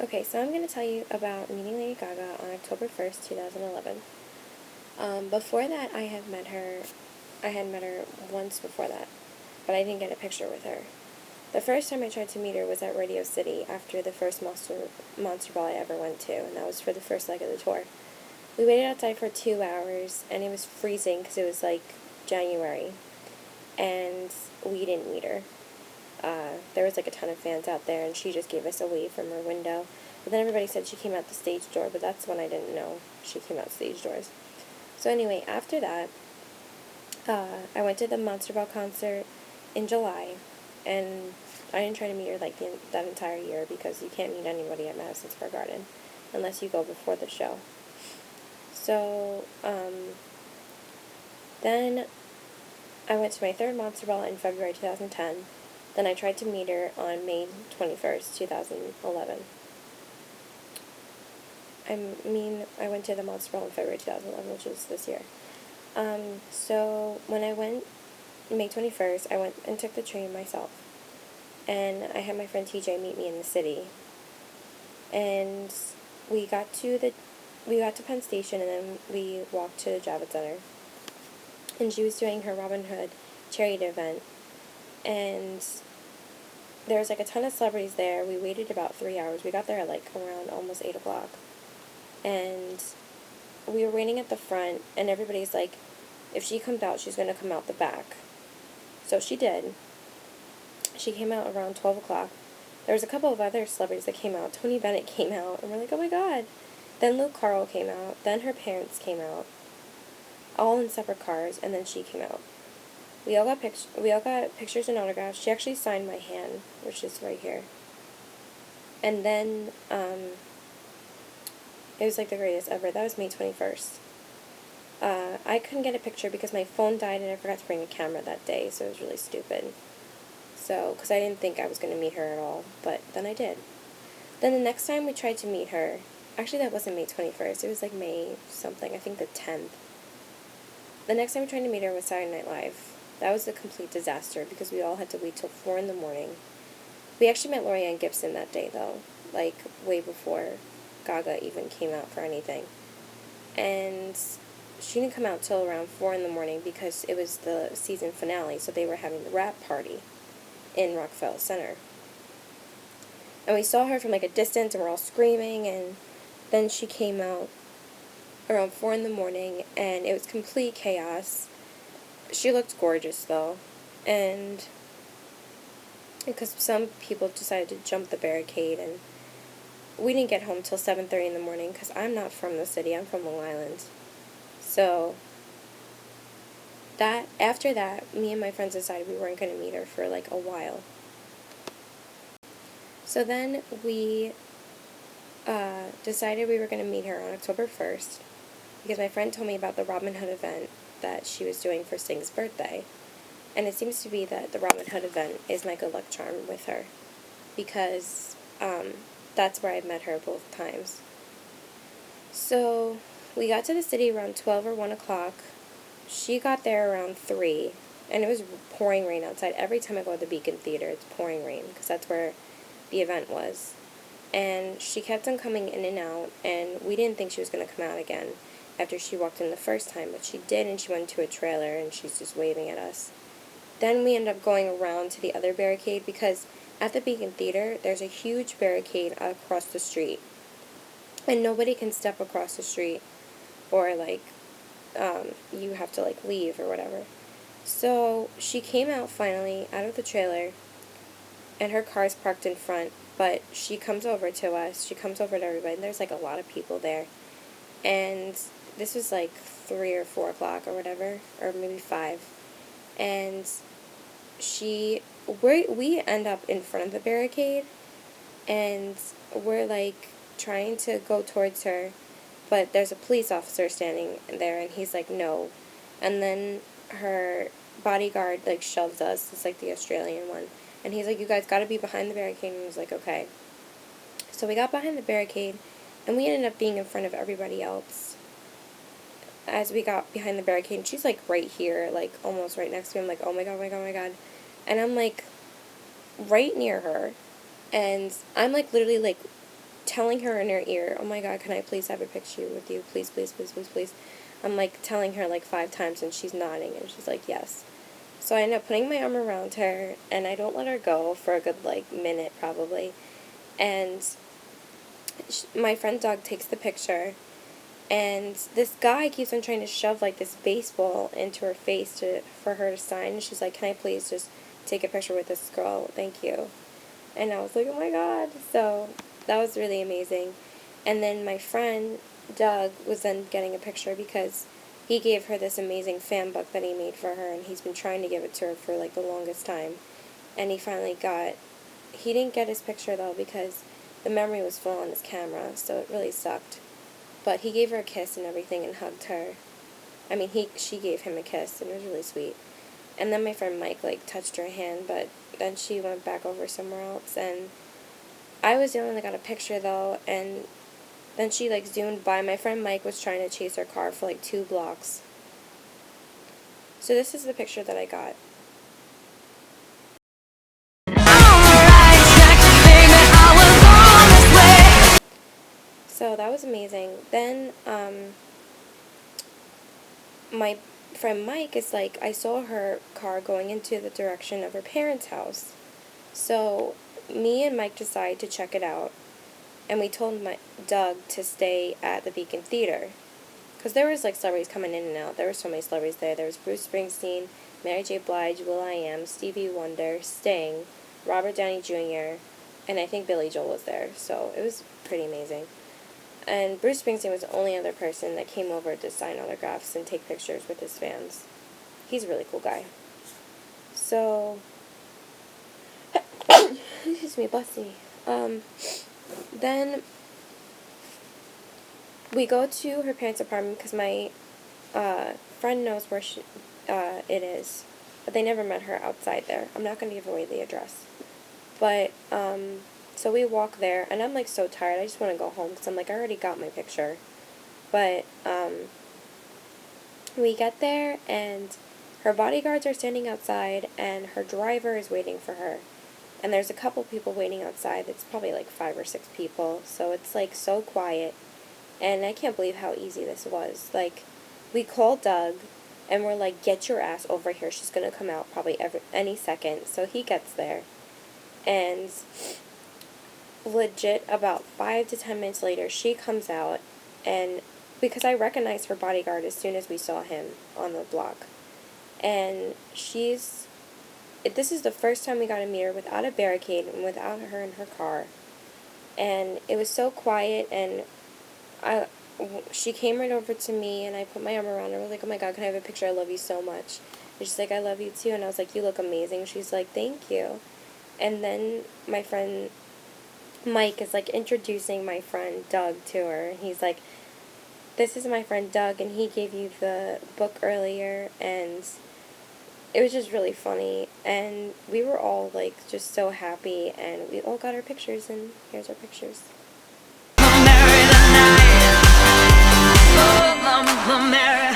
Okay, so I'm going to tell you about meeting Lady Gaga on October 1st, 2011. Before that, I had met her once before that, but I didn't get a picture with her. The first time I tried to meet her was at Radio City after the first Monster Ball I ever went to, and that was for the first leg of the tour. We waited outside for 2 hours, and it was freezing because it was like January, and we didn't meet her. There was like a ton of fans out there, and she just gave us a wave from her window. But then everybody said she came out the stage door, but that's when I didn't know she came out stage doors. So anyway, after that, I went to the Monster Ball concert in July, and I didn't try to meet her like that entire year because you can't meet anybody at Madison Square Garden unless you go before the show. So then I went to my third Monster Ball in February 2010. Then I tried to meet her on May 21st, 2011. I went to the Monster Ball in February 2011, which was this year. So when I went May 21st, I went and took the train myself. And I had my friend TJ meet me in the city. And we got to Penn Station, and then we walked to the Javits Center. And she was doing her Robin Hood charity event. And there was like a ton of celebrities there. We waited about 3 hours. We got there at like around almost 8 o'clock. And we were waiting at the front, and everybody's like, if she comes out, she's going to come out the back. So she did. She came out around 12 o'clock. There was a couple of other celebrities that came out. Tony Bennett came out, and we're like, oh my god. Then Luke Carl came out. Then her parents came out, all in separate cars, and then she came out. We all got pictures and autographs. She actually signed my hand, which is right here. And then, it was like the greatest ever. That was May 21st. I couldn't get a picture because my phone died and I forgot to bring a camera that day, so it was really stupid. So, because I didn't think I was going to meet her at all, but then I did. Then the next time we tried to meet her, actually that wasn't May 21st, it was like May something, I think the 10th. The next time we tried to meet her was Saturday Night Live. That was a complete disaster because we all had to wait till 4 in the morning. We actually met Lorianne Gibson that day, though, like way before Gaga even came out for anything. And she didn't come out till around 4 in the morning because it was the season finale, so they were having the rap party in Rockefeller Center. And we saw her from like a distance, and we're all screaming, and then she came out around 4 in the morning, and it was complete chaos. She looked gorgeous, though, and because some people decided to jump the barricade, and we didn't get home till 7:30 in the morning because I'm not from the city, I'm from Long Island. So after that, me and my friends decided we weren't going to meet her for like a while. So then we decided we were going to meet her on October 1st because my friend told me about the Robin Hood event that she was doing for Sting's birthday. And it seems to be that the Robin Hood event is my good luck charm with her because that's where I met her both times. So we got to the city around 12 or 1 o'clock. She got there around 3, and it was pouring rain outside. Every time I go to the Beacon Theater, it's pouring rain because that's where the event was. And she kept on coming in and out, and we didn't think she was going to come out again after she walked in the first time, but she did, and she went to a trailer, and she's just waving at us. Then we ended up going around to the other barricade because at the Beacon Theater, there's a huge barricade across the street, and nobody can step across the street or, like, you have to, like, leave or whatever. So she came out finally out of the trailer, and her car's parked in front, but she comes over to us, she comes over to everybody, and there's, like, a lot of people there, and this was, like, 3 or 4 o'clock or whatever, or maybe 5, and we end up in front of the barricade, and we're, like, trying to go towards her, but there's a police officer standing there, and he's like, no. And then her bodyguard, like, shoves us. It's, like, the Australian one. And he's like, you guys gotta be behind the barricade. And I was like, okay. So we got behind the barricade, and we ended up being in front of everybody else as we got behind the barricade. And she's, like, right here, like, almost right next to me. I'm like, oh, my God, oh, my God, oh, my God. And I'm, like, right near her. And I'm, like, literally, like, telling her in her ear, oh my God, can I please have a picture with you? Please, please, please, please, please. I'm like telling her like 5 times, and she's nodding, and she's like, yes. So I end up putting my arm around her, and I don't let her go for a good like minute probably. And my friend Doug takes the picture, and this guy keeps on trying to shove like this baseball into her face for her to sign. And she's like, can I please just take a picture with this girl? Thank you. And I was like, oh my God. So that was really amazing. And then my friend Doug was then getting a picture because he gave her this amazing fan book that he made for her, and he's been trying to give it to her for like the longest time. And he didn't get his picture though because the memory was full on his camera, so it really sucked. But he gave her a kiss and everything and hugged her. I mean, she gave him a kiss, and it was really sweet. And then my friend Mike like touched her hand, but then she went back over somewhere else, and I was the only one that got a picture though. And then she like zoomed by. My friend Mike was trying to chase her car for like 2 blocks. So this is the picture that I got. So that was amazing. Then my friend Mike is like, I saw her car going into the direction of her parents' house. So me and Mike decided to check it out, and we told Doug to stay at the Beacon Theater. Because there was like celebrities coming in and out. There were so many celebrities there. There was Bruce Springsteen, Mary J. Blige, will.i.am, Stevie Wonder, Sting, Robert Downey Jr., and I think Billy Joel was there. So it was pretty amazing. And Bruce Springsteen was the only other person that came over to sign autographs and take pictures with his fans. He's a really cool guy. So, excuse me, bless me. Then we go to her parents' apartment because my friend knows where it is, but they never met her outside there. I'm not going to give away the address. But, so we walk there, and I'm like so tired, I just want to go home because I'm like, I already got my picture. But, we get there, and her bodyguards are standing outside, and her driver is waiting for her. And there's a couple people waiting outside. It's probably like 5 or 6 people, so it's like so quiet. And I can't believe how easy this was. Like, we called Doug, and we're like, get your ass over here. She's going to come out probably any second. So he gets there. And legit, about 5 to 10 minutes later, she comes out. And because I recognized her bodyguard as soon as we saw him on the block. And this is the first time we got to meet her without a barricade and without her in her car. And it was so quiet, and she came right over to me, and I put my arm around her. I was like, oh my God, can I have a picture? I love you so much. And she's like, I love you too. And I was like, you look amazing. She's like, thank you. And then my friend Mike is like introducing my friend Doug to her. He's like, this is my friend Doug, and he gave you the book earlier. And it was just really funny. And we were all like just so happy, and we all got our pictures, and here's our pictures. Marry the night. I'm gonna marry.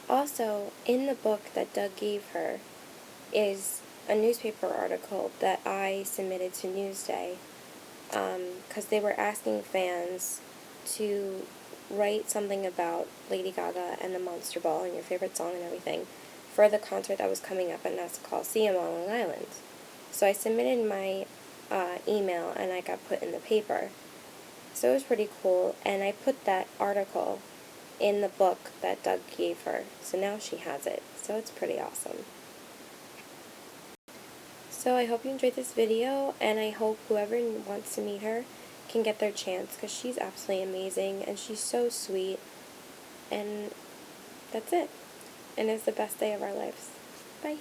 Also, in the book that Doug gave her is a newspaper article that I submitted to Newsday, because they were asking fans to write something about Lady Gaga and the Monster Ball and your favorite song and everything for the concert that was coming up at NASA Coliseum on Long Island. So I submitted my email, and I got put in the paper. So it was pretty cool, and I put that article in the book that Doug gave her. So now she has it. So it's pretty awesome. So I hope you enjoyed this video, and I hope whoever wants to meet her can get their chance, because she's absolutely amazing, and she's so sweet. And that's it. And it's the best day of our lives. Bye.